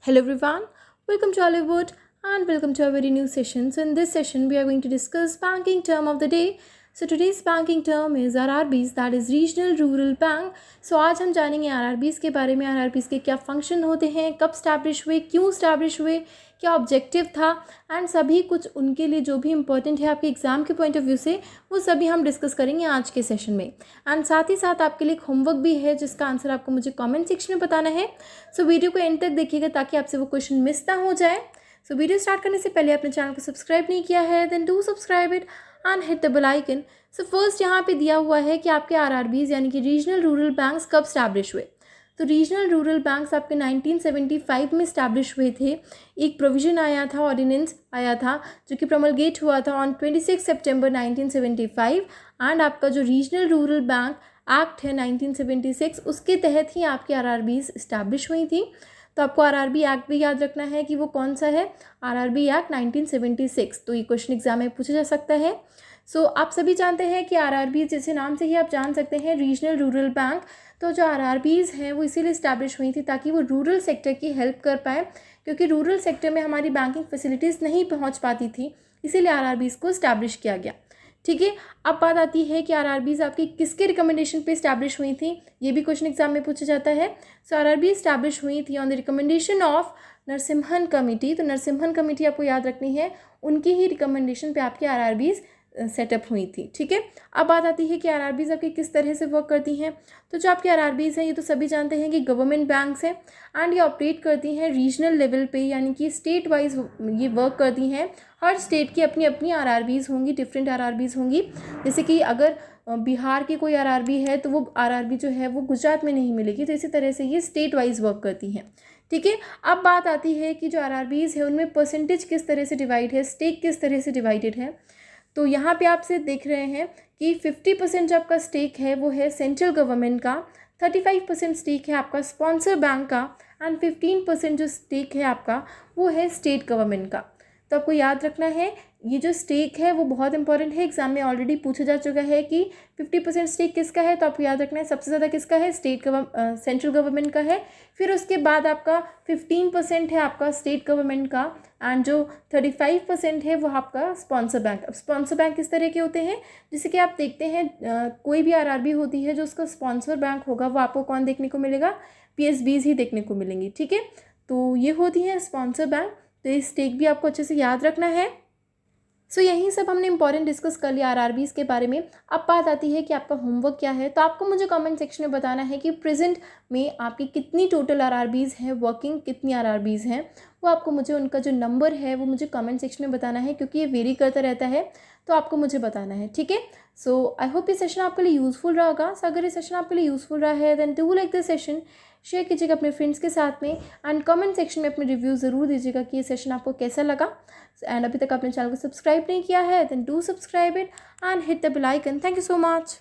Hello everyone, welcome to Hollywood and welcome to our very new session. So in this session we are going to discuss banking term of the day. So today's banking term is RRBs, that is Regional Rural Bank. So आज हम जानेंगे RRBs के बारे में, RRBs के क्या function होते हैं, कब स्टैब्लिश हुए, क्यों स्टैब्लिश हुए, क्या ऑब्जेक्टिव था एंड सभी कुछ उनके लिए जो भी इंपॉर्टेंट है आपके एग्जाम के पॉइंट ऑफ व्यू से वो सभी हम डिस्कस करेंगे आज के सेशन में। एंड साथ ही साथ आपके लिए होमवर्क भी है जिसका आंसर आपको मुझे कमेंट सेक्शन में बताना है। सो वीडियो को एंड तक देखिएगा ताकि आपसे वो क्वेश्चन मिस ना हो जाए। सो वीडियो स्टार्ट करने से पहले अपने चैनल को सब्सक्राइब नहीं किया है then do subscribe it and hit the bell icon. So first यहाँ पे दिया हुआ है कि आपके आरआरबीज यानी कि रीजनल रूरल बैंक्स कब स्टैब्लिश हुए। तो रीजनल रूरल बैंक्स आपके 1975 में स्टैब्लिश हुए थे। एक प्रोविज़न आया था, ऑर्डिनेंस आया था जो कि प्रोमलगेट हुआ था ऑन 26 सितंबर 1975 एंड आपका जो रीजनल रूरल बैंक एक्ट है 1976 उसके तहत ही आपकी आरआरबीज इस्टेब्लिश हुई थी। तो आपको आरआरबी एक्ट भी याद रखना है कि वो कौन सा है, आरआरबी एक्ट 1976। तो ये क्वेश्चन एग्जाम में पूछा जा सकता है। सो आप सभी जानते हैं कि आरआरबी जैसे नाम से ही आप जान सकते हैं रीजनल रूरल बैंक। तो जो आरआरबीज़ हैं वो इसीलिए इस्टेब्लिश हुई थी ताकि वो रूरल सेक्टर की हेल्प कर पाए, क्योंकि रूरल सेक्टर में हमारी बैंकिंग फैसिलिटीज़ नहीं पहुंच पाती थी, इसीलिए आरआरबीज़ को इस्टेब्लिश किया गया। ठीक है, अब बात आती है कि आरआरबीज़ आपकी किसके रिकमेंडेशन पे इस्टेब्लिश हुई थी, ये भी क्वेश्चन एग्जाम में पूछा जाता है। सो आरआरबी इस्टेब्लिश हुई थी on the recommendation of Narasimhan committee. तो नरसिम्हन कमेटी आपको याद रखनी है, उनकी ही रिकमेंडेशन पे आपकी आरआरबीज़ सेटअप हुई थी। ठीक है, अब बात आती है कि आरआरबीज़ आपकी किस तरह से वर्क करती हैं। तो जो आपकी आरआरबीज़ हैं ये तो सभी जानते हैं कि गवर्नमेंट बैंक्स हैं एंड ये ऑपरेट करती हैं रीजनल लेवल पे, यानी कि स्टेट वाइज ये वर्क करती हैं। हर स्टेट की अपनी अपनी आरआरबीज़ होंगी, डिफरेंट आरआरबीज़ होंगी। जैसे कि अगर बिहार की कोई आरआरबी है तो वो आरआरबी जो है वो गुजरात में नहीं मिलेगी, तो इसी तरह से ये स्टेट वाइज वर्क करती हैं। ठीक है, अब बात आती है कि जो आरआरबीज़ है उनमें परसेंटेज किस तरह से डिवाइड है, स्टेक किस तरह से डिवाइडेड है। तो यहाँ पे आपसे देख रहे हैं कि 50% जो आपका स्टेक है वो है सेंट्रल गवर्नमेंट का, 35% स्टेक है आपका स्पॉन्सर बैंक का एंड 15% जो स्टेक है आपका वो है स्टेट गवर्नमेंट का। तो आपको याद रखना है ये जो स्टेक है वो बहुत इंपॉर्टेंट है, एग्जाम में ऑलरेडी पूछा जा चुका है कि 50% स्टेक किसका है। तो आपको याद रखना है सबसे ज़्यादा किसका है, सेंट्रल गवर्नमेंट का है। फिर उसके बाद आपका 15% है आपका स्टेट गवर्नमेंट का एंड जो 35% है वो आपका स्पॉन्सर बैंक। अब स्पॉन्सर बैंक किस तरह के होते हैं, जैसे कि आप देखते हैं कोई भी आरआरबी होती है जो उसका स्पॉन्सर बैंक होगा वो आपको कौन देखने को मिलेगा, पीएसबीज ही देखने को मिलेंगी। ठीक है, तो ये होती है स्पॉन्सर बैंक। तो ये स्टेक भी आपको अच्छे से याद रखना है। सो यही सब हमने इंपॉर्टेंट डिस्कस कर लिया आरआरबीज़ के बारे में। अब बात आती है कि आपका होमवर्क क्या है। तो आपको मुझे कमेंट सेक्शन में बताना है कि प्रेजेंट में आपकी कितनी टोटल आरआरबीज़ हैं, वर्किंग कितनी आरआरबीज़ हैं, वो आपको मुझे उनका जो नंबर है वो मुझे कमेंट सेक्शन में बताना है, क्योंकि ये वेरी करता रहता है तो आपको मुझे बताना है। ठीक है, सो आई होप ये सेशन आपके लिए यूज़फुल रहा होगा। सो अगर ये सेशन आपके लिए यूज़फुल रहा है then do like this session, share कीजिएगा अपने फ्रेंड्स के साथ में एंड कमेंट सेक्शन में अपने रिव्यू ज़रूर दीजिएगा कि ये सेशन आपको कैसा लगा। एंड अभी तक आपने चैनल को सब्सक्राइब नहीं किया है then do subscribe it and hit the bell icon. Thank you so much.